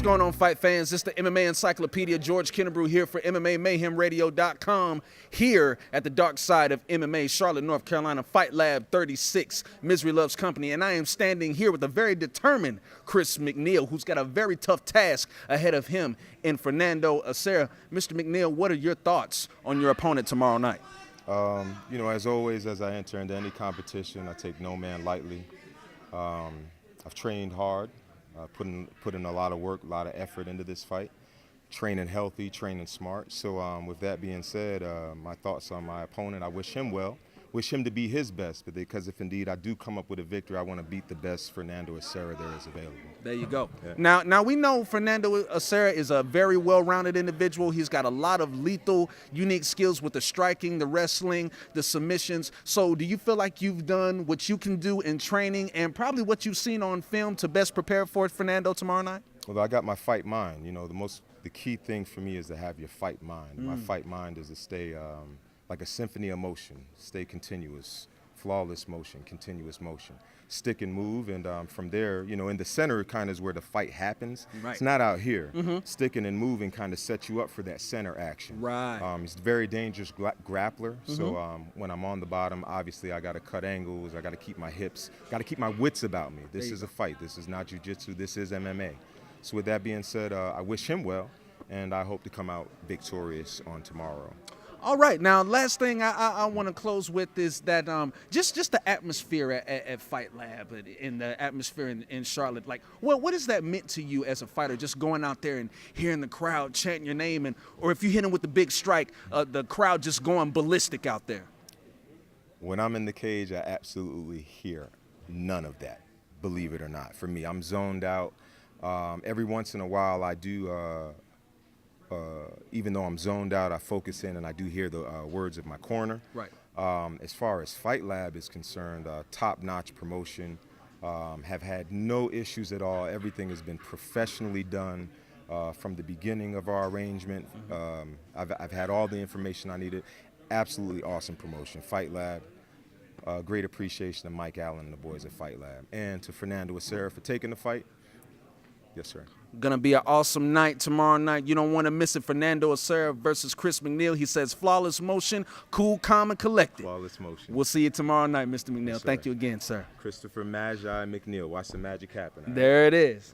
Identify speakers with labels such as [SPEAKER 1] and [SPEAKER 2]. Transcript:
[SPEAKER 1] going on, fight fans? This is the MMA Encyclopedia. George Kennebrew here for MMAMayhemRadio.com here at the dark side of MMA, Charlotte, North Carolina, Fight Lab 36, Misery Loves Company. And I am standing here with a very determined Chris McNeil, who's got a very tough task ahead of him in Ferdinando Acerra. Mr. McNeil, what are your thoughts on your opponent tomorrow night?
[SPEAKER 2] As always, as I enter into any competition, I take no man lightly. I've trained hard, put in a lot of work, a lot of effort into this fight, training healthy, training smart. So with that being said, my thoughts on my opponent, I wish him well, wish him to be his best, because if indeed I do come up with a victory, I want to beat the best Ferdinando Acerra there is available.
[SPEAKER 1] There you go.
[SPEAKER 2] Yeah.
[SPEAKER 1] Now we know Ferdinando Acerra is a very well-rounded individual. He's got a lot of lethal, unique skills with the striking, the wrestling, the submissions. So do you feel like you've done what you can do in training and probably what you've seen on film to best prepare for Fernando tomorrow night?
[SPEAKER 2] Well, I got my fight mind. The key thing for me is to have your fight mind. My fight mind is to stay like a symphony of motion, stay continuous, flawless motion, continuous motion. Stick and move, and from there, in the center kind of is where the fight happens.
[SPEAKER 1] Right.
[SPEAKER 2] It's not out here. Sticking and moving kind of sets you up for that center action.
[SPEAKER 1] Right.
[SPEAKER 2] He's a very dangerous grappler, so when I'm on the bottom, obviously I got to cut angles, I got to keep my hips, got to keep my wits about me. This is a fight. This is not jiu-jitsu. This is MMA. So with that being said, I wish him well, and I hope to come out victorious on tomorrow.
[SPEAKER 1] All right, now last thing I want to close with is that just the atmosphere at Fight Lab and the atmosphere in Charlotte. Like, what has that meant to you as a fighter? Just going out there and hearing the crowd chanting your name, or if you hit him with the big strike, the crowd just going ballistic out there.
[SPEAKER 2] When I'm in the cage, I absolutely hear none of that. Believe it or not, for me, I'm zoned out. Every once in a while, I do. Even though I'm zoned out, I focus in and I do hear the words of my corner.
[SPEAKER 1] Right.
[SPEAKER 2] As far as Fight Lab is concerned, top-notch promotion, have had no issues at all. Everything has been professionally done from the beginning of our arrangement. I've had all the information I needed. Absolutely awesome promotion. Fight Lab, great appreciation to Mike Allen and the boys at Fight Lab. And to Ferdinando Acerra for taking the fight. Yes, sir.
[SPEAKER 1] Gonna be an awesome night tomorrow night. You don't want to miss it. Ferdinando Acerra versus Chris McNeil. He says flawless motion, cool, calm, and collected.
[SPEAKER 2] Flawless motion.
[SPEAKER 1] We'll see you tomorrow night, Mr. McNeil.
[SPEAKER 2] Yes,
[SPEAKER 1] thank you again, sir.
[SPEAKER 2] Christopher Magi McNeil. Watch the magic happen.
[SPEAKER 1] There it is.